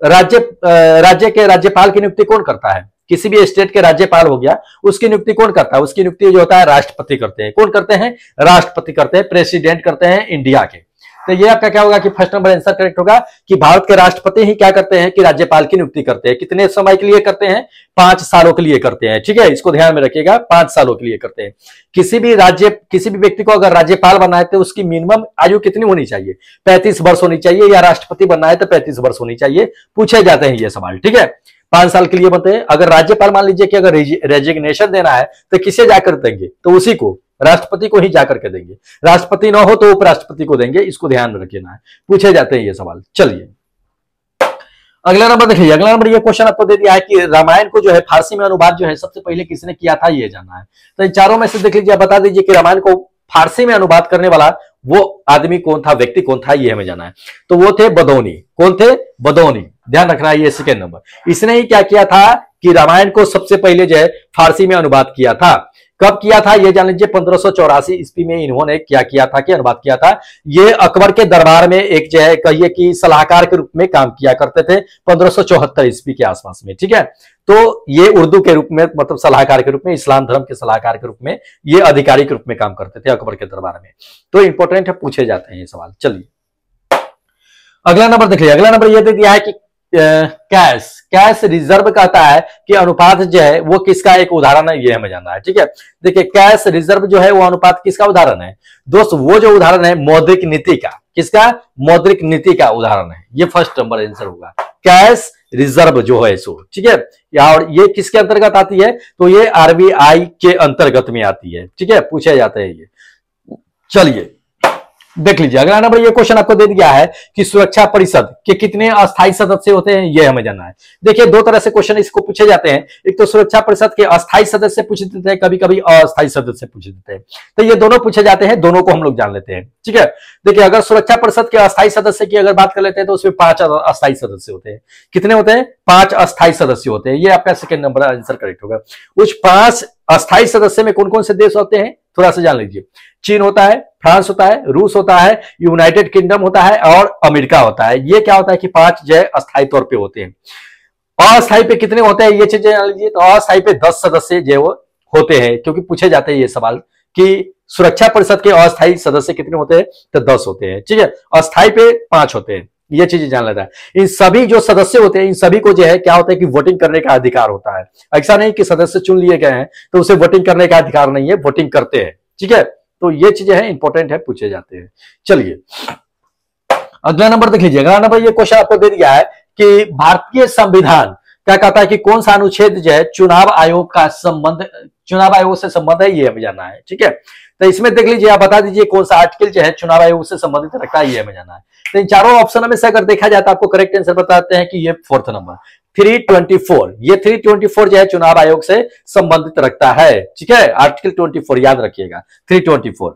राज्य के राज्यपाल की नियुक्ति कौन करता है, किसी भी स्टेट के राज्यपाल हो गया, उसकी नियुक्ति कौन करता है, उसकी नियुक्ति जो होता है राष्ट्रपति करते हैं। कौन करते हैं, राष्ट्रपति करते हैं, प्रेसिडेंट करते हैं इंडिया के। तो ये आपका क्या होगा कि फर्स्ट नंबर आंसर करेक्ट होगा कि भारत के राष्ट्रपति ही क्या करते हैं कि राज्यपाल की नियुक्ति करते हैं। कितने समय के लिए करते हैं, 5 सालों के लिए करते हैं। ठीक है, इसको ध्यान में रखिएगा, 5 सालों के लिए करते हैं। किसी भी व्यक्ति को अगर राज्यपाल बनना है तो उसकी मिनिमम आयु कितनी होनी चाहिए, 35 वर्ष होनी चाहिए, या राष्ट्रपति बनना है तो 35 वर्ष होनी चाहिए। पूछे जाते हैं ये सवाल। ठीक है, 5 साल के लिए बनते हैं। अगर राज्यपाल मान लीजिए कि अगर रेजिग्नेशन देना है तो किसे जाकर देंगे, तो उसी को, राष्ट्रपति को ही जाकर के देंगे। राष्ट्रपति ना हो तो उपराष्ट्रपति को देंगे, इसको ध्यान में रखना है, पूछे जाते हैं ये सवाल। चलिए अगला नंबर देखिए। अगला नंबर ये क्वेश्चन आपको दे दिया है कि रामायण को जो है फारसी में अनुवाद जो है सबसे पहले किसने किया था, ये जानना है। तो इन चारों में से देख लीजिए, बता दीजिए कि रामायण को फारसी में अनुवाद करने वाला वो आदमी कौन था, व्यक्ति कौन था, ये हमें जानना है। तो वो थे बदौनी। कौन थे, बदौनी, ध्यान रखना है, ये सेकेंड नंबर। इसने ही क्या किया था कि रामायण को सबसे पहले जो है फारसी में अनुवाद किया था। कब किया था ये जान लीजिए, 1584 ईस्वी में इन्होंने क्या किया था कि अनुवाद किया था। ये अकबर के दरबार में एक जो है कहिए कि सलाहकार के रूप में काम किया करते थे 1574 ईस्वी के आसपास में। ठीक है, तो ये उर्दू के रूप में, मतलब सलाहकार के रूप में, इस्लाम धर्म के सलाहकार के रूप में, ये अधिकारी के रूप में काम करते थे अकबर के दरबार में। तो इंपॉर्टेंट है, पूछे जाते हैं ये सवाल। चलिए अगला नंबर देखिए। अगला नंबर ये दे दिया है कि कैश रिजर्व कहता है कि अनुपात जो है वो किसका एक उदाहरण है, ये हमें जानना है। ठीक है, देखिए कैश रिजर्व जो है वो अनुपात किसका उदाहरण है दोस्त, वो जो उदाहरण है मौद्रिक नीति का। किसका, मौद्रिक नीति का उदाहरण है। ये फर्स्ट नंबर आंसर होगा, कैश रिजर्व जो है सो। ठीक है, और ये किसके अंतर्गत आती है, तो ये आरबीआई के अंतर्गत में आती है। ठीक है, पूछे जाते हैं ये। चलिए देख लीजिए, अगला नंबर ये क्वेश्चन आपको दे दिया है कि सुरक्षा परिषद के कितने अस्थायी सदस्य होते हैं, ये हमें जानना है। देखिए दो तरह से क्वेश्चन इसको पूछे जाते हैं, एक तो सुरक्षा परिषद के अस्थायी सदस्य पूछ देते हैं, कभी कभी अस्थायी सदस्य पूछ देते हैं। तो ये दोनों पूछे जाते हैं, दोनों को हम लोग जान लेते हैं। ठीक है, देखिए अगर सुरक्षा परिषद के अस्थायी सदस्य की अगर बात कर लेते हैं तो उसमें 5 अस्थायी सदस्य होते हैं। कितने होते हैं, 5 अस्थायी सदस्य होते हैं। ये आपका सेकेंड नंबर आंसर करेक्ट होगा। उस 5 अस्थायी सदस्य में कौन कौन से देश होते हैं, थोड़ा सा जान लीजिए। चीन होता है, फ्रांस होता है, रूस होता है, यूनाइटेड किंगडम होता है और अमेरिका होता है। ये क्या होता है कि 5 जो है अस्थायी तौर पे होते हैं। अस्थायी पे कितने होते हैं ये चीजें जान लीजिए। तो अस्थायी पे 10 सदस्य जो वो होते हैं, क्योंकि पूछे जाते हैं ये सवाल कि सुरक्षा परिषद के अस्थायी सदस्य कितने होते हैं, तो 10 होते हैं। ठीक है, अस्थायी पे 5 होते हैं, ये चीजें जान लेता है। इन सभी जो सदस्य होते हैं, इन सभी को जो है क्या होता है कि वोटिंग करने का अधिकार होता है। ऐसा नहीं कि सदस्य चुन लिए गए हैं तो उसे वोटिंग करने का अधिकार नहीं है, वोटिंग करते हैं। ठीक है, तो ये चीजें हैं, इंपॉर्टेंट है, पूछे जाते हैं। चलिए अगला नंबर देख लीजिए। अगला नंबर ये क्वेश्चन आपको दे दिया है कि भारतीय संविधान क्या कहता है कि कौन सा अनुच्छेद जो है चुनाव आयोग से संबंध है, ये हमें जानना है। ठीक है, तो इसमें देख लीजिए, आप बता दीजिए कौन सा आर्टिकल जो है चुनाव आयोग से संबंधित रखता है, ये हमें जानना है। तो इन चारों ऑप्शन में से अगर देखा जाए तो आपको करेक्ट आंसर बताते हैं कि ये फोर्थ नंबर 324, ये 324 जो है चुनाव आयोग से संबंधित रखता है। ठीक है, आर्टिकल 24 याद रखिएगा, 324।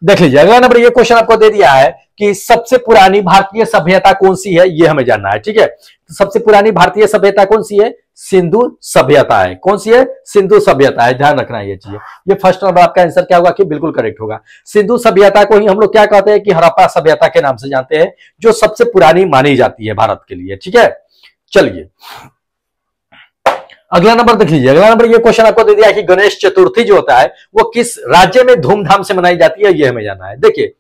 देख लीजिए अगला नंबर, ये क्वेश्चन आपको दे दिया है कि सबसे पुरानी भारतीय सभ्यता कौन सी है, ये हमें जानना है। ठीक है, तो सबसे पुरानी भारतीय सभ्यता कौन सी है? सिंधु सभ्यता है। कौन सी है? सिंधु सभ्यता है, ध्यान रखना है ये चीज। ये फर्स्ट नंबर आपका आंसर क्या होगा कि बिल्कुल करेक्ट होगा। सिंधु सभ्यता को ही हम लोग क्या कहते हैं कि हड़प्पा सभ्यता के नाम से जानते हैं, जो सबसे पुरानी मानी जाती है भारत के लिए। ठीक है, चलिए अगला नंबर देख लीजिए। अगला नंबर, ये क्वेश्चन आपको दे दिया कि गणेश चतुर्थी जो होता है वो किस राज्य में धूमधाम से मनाई जाती है, ये हमें जानना है। देखिए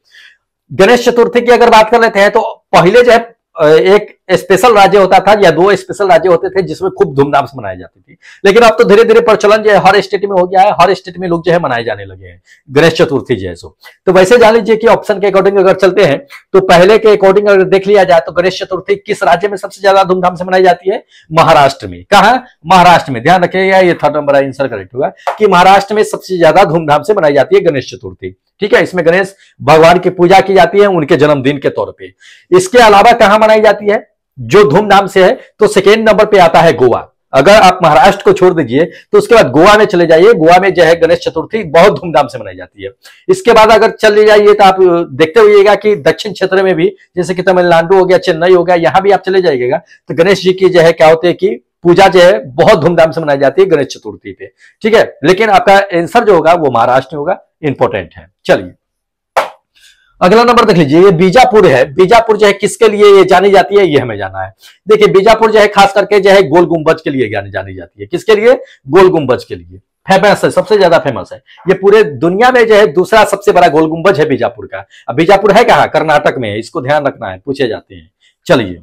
गणेश चतुर्थी की अगर बात कर लेते हैं तो पहले जो है एक स्पेशल राज्य होता था या 2 स्पेशल राज्य होते थे जिसमें खूब धूमधाम से मनाई जाती थी, लेकिन अब तो धीरे धीरे प्रचलन जो है हर स्टेट में हो गया है, हर स्टेट में लोग जो है मनाए जाने लगे हैं गणेश चतुर्थी जो है सो। तो वैसे जान लीजिए कि ऑप्शन के अकॉर्डिंग अगर चलते हैं तो पहले के अकॉर्डिंग अगर देख लिया जाए तो गणेश चतुर्थी किस राज्य में सबसे ज्यादा धूमधाम से मनाई जाती है? महाराष्ट्र में। कहा? महाराष्ट्र में। ध्यान रखिएगा, ये थर्ड नंबर आंसर करेक्ट होगा कि महाराष्ट्र में सबसे ज्यादा धूमधाम से मनाई जाती है गणेश चतुर्थी। ठीक है, इसमें गणेश भगवान की पूजा की जाती है उनके जन्मदिन के तौर पे। इसके अलावा कहां मनाई जाती है जो धूमधाम से है? तो सेकेंड नंबर पे आता है गोवा। अगर आप महाराष्ट्र को छोड़ दीजिए तो उसके बाद गोवा में चले जाइए, गोवा में जो है गणेश चतुर्थी बहुत धूमधाम से मनाई जाती है। इसके बाद अगर चले जाइए तो आप देखते हुइएगा कि दक्षिण क्षेत्र में भी, जैसे कि तमिलनाडु हो गया, चेन्नई हो गया, यहां भी आप चले जाइएगा तो गणेश जी की जो है क्या होती है कि पूजा जो है बहुत धूमधाम से मनाई जाती है गणेश चतुर्थी पे। ठीक है, लेकिन आपका आंसर जो होगा वो महाराष्ट्र में होगा, इंपॉर्टेंट है। चलिए अगला नंबर देख लीजिए, ये बीजापुर है। बीजापुर जो है किसके लिए ये जानी जाती है, ये हमें जाना है। देखिए बीजापुर जो है खास करके जो है गोल गुंबज के लिए जानी जाती है। किसके लिए? गोल गुंबज के लिए फेमस है, सबसे ज्यादा फेमस है। ये पूरे दुनिया में जो है दूसरा सबसे बड़ा गोल गुंबज है बीजापुर का। अब बीजापुर है कहां? कर्नाटक में है, इसको ध्यान रखना है, पूछे जाते हैं। चलिए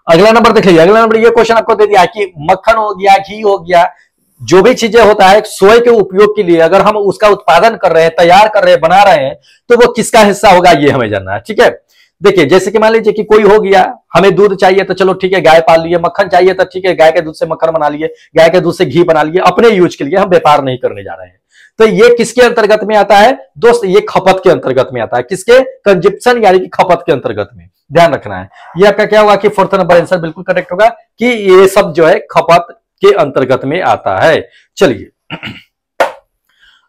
अगला नंबर देख लीजिए। अगला नंबर, ये क्वेश्चन आपको दे दिया कि मक्खन हो गया, घी हो गया, जो भी चीजें होता है सोए के उपयोग के लिए, अगर हम उसका उत्पादन कर रहे हैं, तैयार कर रहे हैं, बना रहे हैं, तो वो किसका हिस्सा होगा, ये हमें जानना है। ठीक है, देखिए जैसे कि मान लीजिए कि कोई हो गया, हमें दूध चाहिए तो चलो ठीक है गाय पाल लिए, मक्खन चाहिए तो ठीक है गाय के दूध से मक्खन बना लिए, गाय के दूध से घी बना लिए, अपने यूज के लिए, हम व्यापार नहीं करने जा रहे हैं। तो ये किसके अंतर्गत में आता है दोस्त? ये खपत के अंतर्गत में आता है। किसके? कंजप्शन यानी कि खपत के अंतर्गत में। ध्यान रखना है, ये आपका क्या होगा कि फोर्थ नंबर आंसर बिल्कुल करेक्ट होगा कि ये सब जो है खपत के अंतर्गत में आता है। चलिए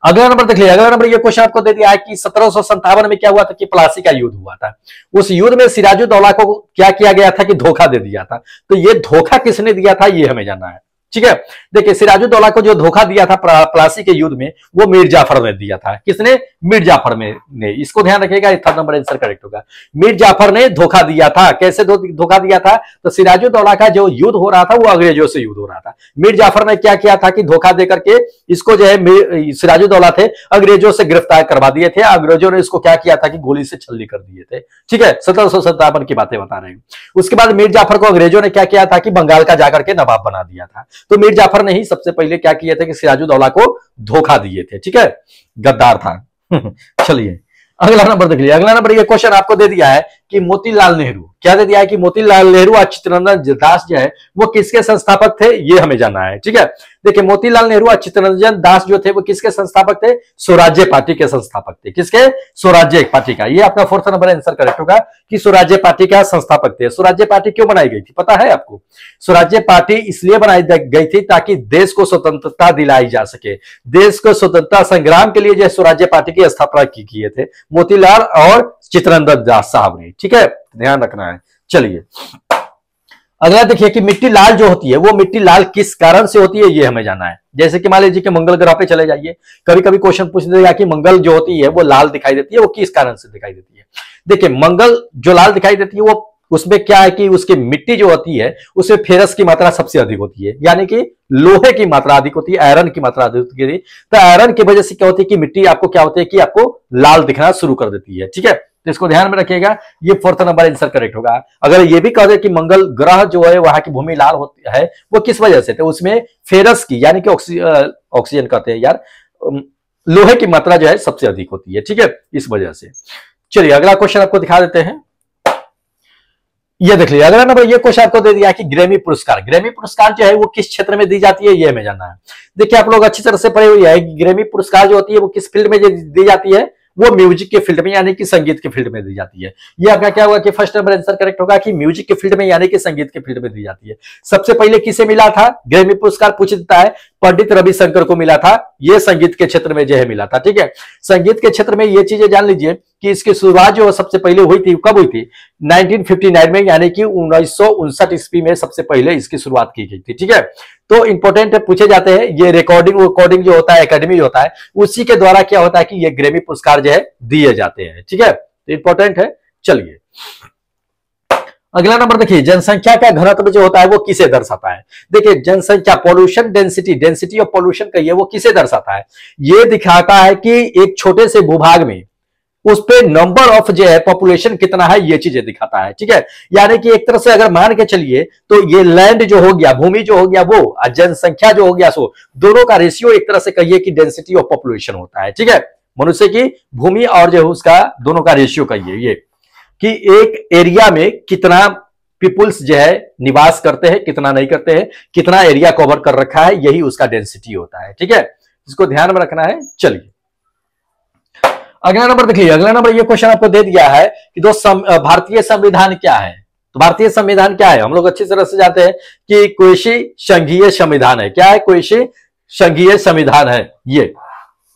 अगला नंबर देख लीजिए। अगला नंबर, ये क्वेश्चन आपको दे दिया है कि 1757 में क्या हुआ था कि प्लासी का युद्ध हुआ था। उस युद्ध में सिराजुद्दौला को क्या किया गया था कि धोखा दे दिया था। तो ये धोखा किसने दिया था, ये हमें जानना है। ठीक है, देखिए सिराजुद्दौला को जो धोखा दिया था प्लासी के युद्ध में, वो मीर जाफर ने दिया था। किसने? मीर जाफर ने। इसको ध्यान रखिएगा, थर्ड नंबर आंसर करेक्ट होगा। मीर जाफर ने धोखा दिया था। कैसे धोखा दिया था? तो सिराजुद्दौला का जो युद्ध हो रहा था वो अंग्रेजों से युद्ध हो रहा था। मीर जाफर ने क्या किया था कि धोखा देकर के इसको जो है सिराजुद्दौला थे अंग्रेजों से गिरफ्तार करवा दिए थे। अंग्रेजों ने इसको क्या किया था कि गोली से छल्ली कर दिए थे। ठीक है, 1757 की बातें बता रहे हैं। उसके बाद मीर जाफर को अंग्रेजों ने क्या किया था कि बंगाल का जाकर के नवाब बना दिया था। तो मीर जाफर ने ही सबसे पहले क्या किए थे कि सिराजुद्दौला को धोखा दिए थे। ठीक है, गद्दार था। चलिए अगला नंबर देख लीजिए। अगला नंबर, ये क्वेश्चन आपको दे दिया है कि मोतीलाल नेहरू, क्या दे दिया है कि मोतीलाल नेहरू और चित्तरंजन दास जो है वो किसके संस्थापक थे, ये हमें जानना है। ठीक है, देखिए मोतीलाल नेहरू और चित्तरंजन दास जो थे वो किसके संस्थापक थे? स्वराज्य पार्टी के संस्थापक थे। किसके? स्वराज्य पार्टी का। ये आपका फोर्थ नंबर आंसर करेक्ट होगा कि स्वराज्य पार्टी का संस्थापक थे। स्वराज्य पार्टी क्यों बनाई गई थी पता है आपको? स्वराज्य पार्टी इसलिए बनाई गई थी ताकि देश को स्वतंत्रता दिलाई जा सके। देश को स्वतंत्रता संग्राम के लिए जो स्वराज्य पार्टी की स्थापना किए थे मोतीलाल और चित्तरंजन दास साहब ने। ठीक है, ध्यान रखना है। चलिए अगला देखिए कि मिट्टी लाल जो होती है वो मिट्टी लाल किस कारण से होती है, ये हमें जानना है। जैसे कि मान लीजिए कि मंगल ग्रह पे चले जाइए, कभी कभी क्वेश्चन पूछ देगा कि मंगल जो होती है वो लाल दिखाई देती है, वो किस कारण से दिखाई देती है। देखिए मंगल जो लाल दिखाई देती है वो उसमें क्या है कि उसकी मिट्टी जो होती है उसमें फेरस की मात्रा सबसे अधिक होती है, यानी कि लोहे की मात्रा अधिक होती है, आयरन की मात्रा अधिक होती है। तो आयरन की वजह से क्या होती है कि मिट्टी आपको क्या होती है कि आपको लाल दिखना शुरू कर देती है। ठीक है, तो इसको ध्यान में रखिएगा, ये फोर्थ नंबर आंसर करेक्ट होगा। अगर ये भी कह दे कि मंगल ग्रह जो है वहां की भूमि लाल होती है वो किस वजह से, तो उसमें फेरस की यानी कि ऑक्सीजन कहते हैं यार, लोहे की मात्रा जो है सबसे अधिक होती है। ठीक है, इस वजह से। चलिए अगला क्वेश्चन आपको दिखा देते हैं। ये देख लीजिए अगला नंबर, ये क्वेश्चन आपको दे दिया कि ग्रैमी पुरस्कार, ग्रैमी पुरस्कार जो है वो किस क्षेत्र में दी जाती है, ये हमें जानना है। देखिए आप लोग अच्छी तरह से पढ़े हुए हैं, ग्रैमी पुरस्कार जो होती है वो किस फील्ड में दी जाती है, वो म्यूजिक के फील्ड में यानी कि संगीत के फील्ड में दी जाती है। ये आपका क्या होगा कि फर्स्ट नंबर आंसर करेक्ट होगा कि म्यूजिक के फील्ड में यानी कि संगीत के फील्ड में दी जाती है। सबसे पहले किसे मिला था ग्रैमी पुरस्कार, पूछ देता है, पंडित रविशंकर को मिला था। ये संगीत के क्षेत्र में जो है मिला था, ठीक है। संगीत के क्षेत्र में ये चीजें जान लीजिए कि इसकी शुरुआत जो सबसे पहले हुई थी, कब हुई थी 1959 में, यानी कि 1959 ईस्वी में सबसे पहले इसकी शुरुआत की गई थी, ठीक है। तो इंपॉर्टेंट पूछे जाते हैं, ये रिकॉर्डिंग जो होता है, एकेडमी होता है, उसी के द्वारा क्या होता है कि ये ग्रैमी पुरस्कार जो है दिए जाते हैं, ठीक है। तो इंपॉर्टेंट है। चलिए अगला नंबर देखिए, जनसंख्या का घनत्व जो होता है वो किसे दर्शाता है। देखिए जनसंख्या, पॉल्यूशन डेंसिटी ऑफ पॉल्यूशन कहिए, वो किसे दर्शाता है, ये दिखाता है कि एक छोटे से भूभाग में उस पे नंबर ऑफ जो है पॉपुलेशन कितना है, ये चीजें दिखाता है, ठीक है। यानी कि एक तरह से अगर मान के चलिए तो ये लैंड जो हो गया, भूमि जो हो गया वो, जनसंख्या जो हो गया, सो दोनों का रेशियो एक तरह से कहिए कि डेंसिटी ऑफ पॉपुलेशन होता है, ठीक है। मनुष्य की भूमि और जो है उसका दोनों का रेशियो कहिए ये, कि एक एरिया में कितना पीपुल्स जो है निवास करते हैं, कितना नहीं करते हैं, कितना एरिया कवर कर रखा है, यही उसका डेंसिटी होता है, ठीक है। इसको ध्यान में रखना है। चलिए अगला नंबर देखिए, अगला नंबर ये क्वेश्चन आपको दे दिया है कि दोस्त भारतीय संविधान क्या है। तो भारतीय संविधान क्या है, हम लोग अच्छी तरह से जानते हैं कि कोई संघीय संविधान है। क्या है, कोई संघीय संविधान है ये,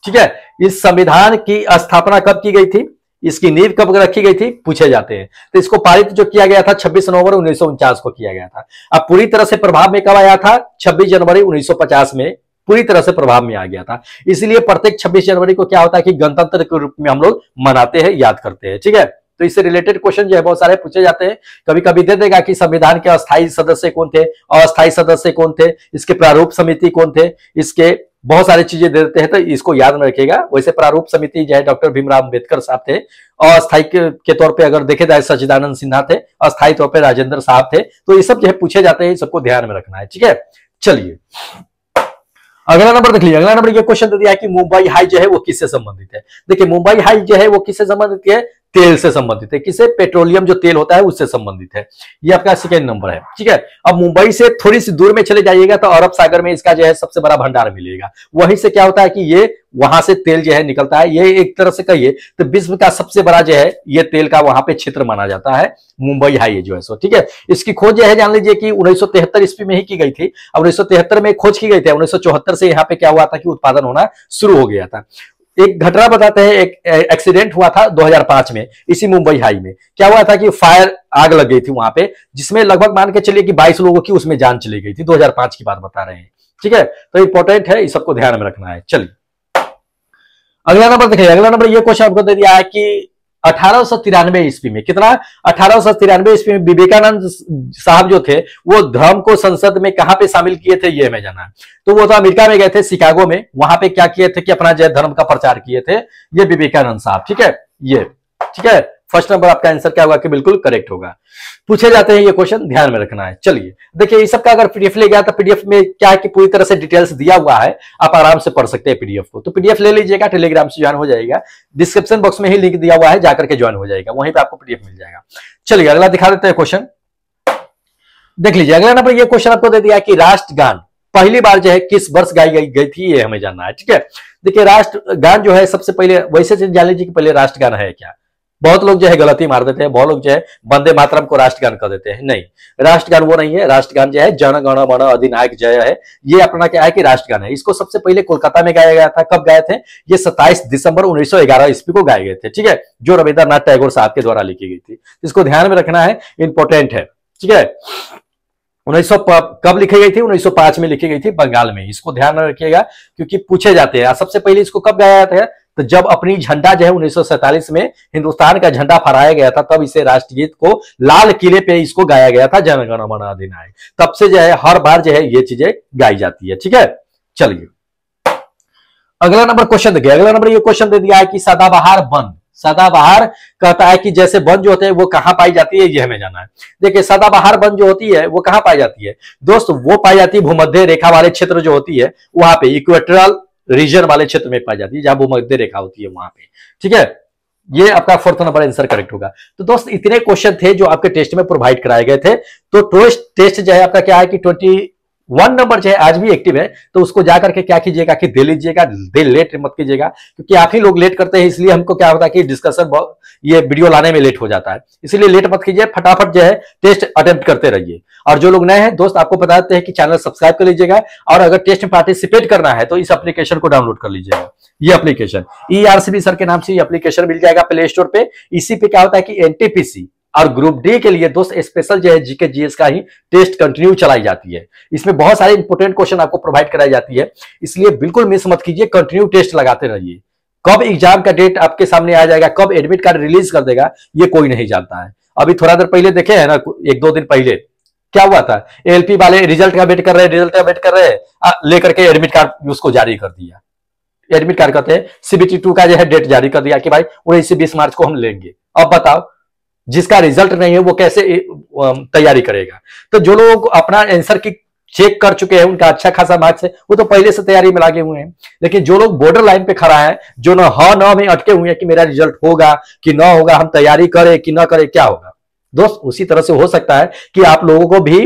ठीक है। इस संविधान की स्थापना कब की गई थी, इसकी नींव कब रखी गई थी, पूछे जाते हैं। तो इसको पारित जो किया गया था 26 नवंबर 1949 को किया गया था। अब पूरी तरह से प्रभाव में कब आया था, 26 जनवरी 1950 में पूरी तरह से प्रभाव में आ गया था। इसलिए प्रत्येक 26 जनवरी को क्या होता है कि गणतंत्र के रूप में हम लोग मनाते हैं, याद करते हैं, ठीक है। तो इससे रिलेटेड क्वेश्चन जो है बहुत सारे पूछे जाते हैं। कभी कभी दे देगा कि संविधान के अस्थायी सदस्य कौन थे, अस्थायी सदस्य कौन थे, इसके प्रारूप समिति कौन थे, इसके बहुत सारी चीजें दे देते हैं, तो इसको याद में रखिएगा। वैसे प्रारूप समिति जो है डॉक्टर भीमराव अम्बेडकर साहब थे, अस्थायी के तौर पे अगर देखे जाए सच्चिदानंद सिन्हा थे, अस्थायी तौर पे राजेंद्र साहब थे। तो ये सब जो है पूछे जाते हैं, सबको ध्यान में रखना है, ठीक है। चलिए अगला नंबर देख लीजिए, अगला नंबर ये क्वेश्चन दे दिया है कि मुंबई हाई जो है वो किससे संबंधित है। देखिए मुंबई हाई जो है वो किससे संबंधित है, तेल से संबंधित है। किसे, पेट्रोलियम जो तेल होता है उससे संबंधित है। ये आपका सेकेंड नंबर है, ठीक है। अब मुंबई से थोड़ी सी दूर में चले जाइएगा तो अरब सागर में इसका जो है सबसे बड़ा भंडार मिलेगा। वहीं से क्या होता है कि ये वहां से तेल जो है निकलता है। ये एक तरह से कहिए तो विश्व का सबसे बड़ा जो है ये तेल का वहां पे क्षेत्र माना जाता है, मुंबई हाई जो है सो, ठीक है। इसकी खोज जो है जान लीजिए कि 1973 ईस्वी में ही की गई थी। अब 1973 में खोज की गई थी, 1974 से यहाँ पे क्या हुआ था कि उत्पादन होना शुरू हो गया था। एक घटना बताते हैं, एक एक्सीडेंट हुआ था 2005 में इसी मुंबई हाई में। क्या हुआ था कि फायर, आग लग गई थी वहां पे, जिसमें लगभग मान के चलिए कि 22 लोगों की उसमें जान चली गई थी। 2005 की बात बता रहे हैं, ठीक है। तो इंपॉर्टेंट है, इस सबको ध्यान में रखना है। चलिए अगला नंबर देखिए, अगला नंबर ये क्वेश्चन आपको दे दिया है कि 1893 ईस्वी में, कितना, 1893 ईस्वी में विवेकानंद साहब जो थे वो धर्म को संसद में कहां पे शामिल किए थे, ये हमें जाना है। तो वो तो अमेरिका में गए थे, शिकागो में, वहां पे क्या किए थे कि अपना जो धर्म का प्रचार किए थे ये विवेकानंद साहब, ठीक है। ये ठीक है, फर्स्ट नंबर आपका आंसर क्या होगा कि बिल्कुल करेक्ट होगा। पूछे जाते हैं ये क्वेश्चन, ध्यान में रखना है। चलिए देखिए, इस सब का अगर पीडीएफ ले गया तो पीडीएफ में क्या है कि पूरी तरह से डिटेल्स दिया हुआ है, आप आराम से पढ़ सकते हैं पीडीएफ को। तो पीडीएफ ले लीजिएगा, टेलीग्राम से ज्वाइन हो जाएगा, डिस्क्रिप्शन बॉक्स में ही लिंक दिया हुआ है, जाकर के ज्वाइन हो जाएगा, वहीं पे आपको पीडीएफ मिल जाएगा। चलिए अगला दिखा देते हैं क्वेश्चन, देख लीजिए। अगला नंबर ये क्वेश्चन आपको दे दिया कि राष्ट्रगान पहली बार जो है किस वर्ष गाई गई थी, ये हमें जानना है, ठीक है। देखिए राष्ट्रगान जो है सबसे पहले, वैसे जान लीजिए कि पहले राष्ट्रगान है क्या। बहुत लोग जो है गलती मार देते हैं, बहुत लोग जो है वंदे मातरम को राष्ट्रगान कर देते हैं। नहीं, राष्ट्रगान वो नहीं है। राष्ट्रगान जो है जन गण मन अधिनायक जय है, ये अपना क्या है कि राष्ट्रगान है। इसको सबसे पहले कोलकाता में गाया गया था। कब गाए थे, ये 27 दिसंबर 1911 ईस्वी को गाए गए थे, ठीक है, जो रविंद्रनाथ टैगोर साहब के द्वारा लिखी गई थी। इसको ध्यान में रखना है, इंपॉर्टेंट है, ठीक है। 1900 कब लिखी गई थी, 1905 में लिखी गई थी, बंगाल में। इसको ध्यान में रखिएगा क्योंकि पूछे जाते हैं। सबसे पहले इसको कब गाया था, तो जब अपनी झंडा जो है 1947 में हिंदुस्तान का झंडा फहराया गया था, तब इसे राष्ट्रगीत को लाल किले पे इसको गाया गया था, जन गण मन अधिनायक। तब से जो है हर बार जो है ये चीजें गाई जाती है, ठीक है। चलिए अगला नंबर क्वेश्चन देखिए, अगला नंबर ये क्वेश्चन दे दिया है कि सदाबहार वन, सदाबहार कहता है कि जैसे वन जो होते हैं वो कहां पाई जाती है, ये हमें जाना है। देखिए सदाबहार वन जो होती है वो कहां पाई जाती है दोस्त, वो पाई जाती है भूमध्य रेखा वाले क्षेत्र जो होती है वहां पे, इक्वेटोरियल रीजन वाले क्षेत्र में पाई जाती है, जहां भूमध्य रेखा होती है वहां पे, ठीक है। ये आपका फोर्थ नंबर आंसर करेक्ट होगा। तो दोस्त इतने क्वेश्चन थे जो आपके टेस्ट में प्रोवाइड कराए गए थे। तो टेस्ट जो है आपका क्या है कि 21 नंबर जो है आज भी एक्टिव है, तो उसको जाकर के क्या कीजिएगा कि दे लीजिएगा, दे लेट मत कीजिएगा, क्योंकि आप ही लोग लेट करते हैं, इसलिए हमको क्या होता है कि डिस्कशन ये वीडियो लाने में लेट हो जाता है। इसलिए लेट मत कीजिए, फटाफट जो है टेस्ट अटेम्प्ट करते रहिए। और जो लोग नए हैं दोस्त, आपको बताते हैं कि चैनल सब्सक्राइब कर लीजिएगा, और अगर टेस्ट में पार्टिसिपेट करना है तो इस एप्लीकेशन को डाउनलोड कर लीजिएगा। ये एप्लीकेशन ERCB सर के नाम से ये एप्लीकेशन मिल जाएगा प्ले स्टोर पे। इसी पे क्या होता है कि NTPC और ग्रुप डी के लिए दोस्त स्पेशल जो है जीके जीएस का ही टेस्ट कंटिन्यू चलाई जाती है। इसमें बहुत सारे इंपोर्टेंट क्वेश्चन आपको प्रोवाइड कराई जाती है, इसलिए बिल्कुल मिस मत कीजिए, कंटिन्यू टेस्ट लगाते रहिए। कब एग्जाम का डेट आपके सामने आ जाएगा, कब एडमिट कार्ड रिलीज कर देगा, ये कोई नहीं जानता है। अभी थोड़ा देर पहले देखे है ना, 1-2 दिन पहले क्या हुआ था, एलपी वाले रिजल्ट का वेट कर रहे हैं, लेकर के एडमिट कार्ड उसको जारी कर दिया। एडमिट कार्ड कहते हैं CBT 2 का जो है डेट जारी कर दिया कि भाई 19 से 20 मार्च को हम लेंगे। अब बताओ, जिसका रिजल्ट नहीं है वो कैसे तैयारी करेगा। तो जो लोग अपना आंसर की चेक कर चुके हैं, उनका अच्छा खासा मार्क्स है, वो तो पहले से तैयारी में लगे हुए हैं। लेकिन जो लोग बॉर्डर लाइन पे खड़ा है, जो न हाँ न में अटके हुए हैं कि मेरा रिजल्ट होगा कि ना होगा, हम तैयारी करें कि ना करें, क्या होगा दोस्त। उसी तरह से हो सकता है कि आप लोगों को भी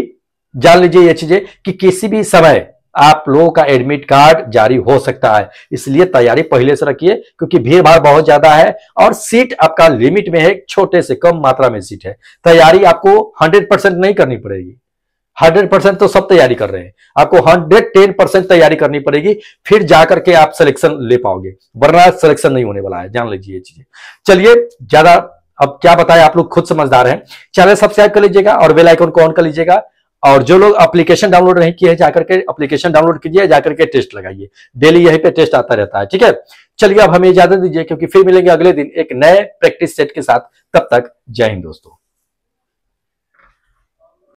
जान लीजिए ये चीजें कि किसी भी समय आप लोगों का एडमिट कार्ड जारी हो सकता है। इसलिए तैयारी पहले से रखिए, क्योंकि भीड़ भाड़ बहुत ज्यादा है और सीट आपका लिमिट में है, छोटे से कम मात्रा में सीट है। तैयारी आपको 100% नहीं करनी पड़ेगी, 100% तो सब तैयारी कर रहे हैं, आपको 110% तैयारी करनी पड़ेगी, फिर जाकर के आप सिलेक्शन ले पाओगे, वरना सिलेक्शन नहीं होने वाला है, जान लीजिए ये चीजें। चलिए, ज्यादा अब क्या बताएं, आप लोग खुद समझदार हैं। चैनल सब्सक्राइब कर लीजिएगा और बेल आइकन को ऑन कर लीजिएगा। और जो लोग एप्लीकेशन डाउनलोड नहीं किए, जाकर के एप्लीकेशन डाउनलोड कीजिए, जाकर के टेस्ट लगाइए, डेली यहीं पे टेस्ट आता रहता है, ठीक है। चलिए अब हमें इजाजत दीजिए, क्योंकि फिर मिलेंगे अगले दिन एक नए प्रैक्टिस सेट के साथ। तब तक जय हिंद दोस्तों।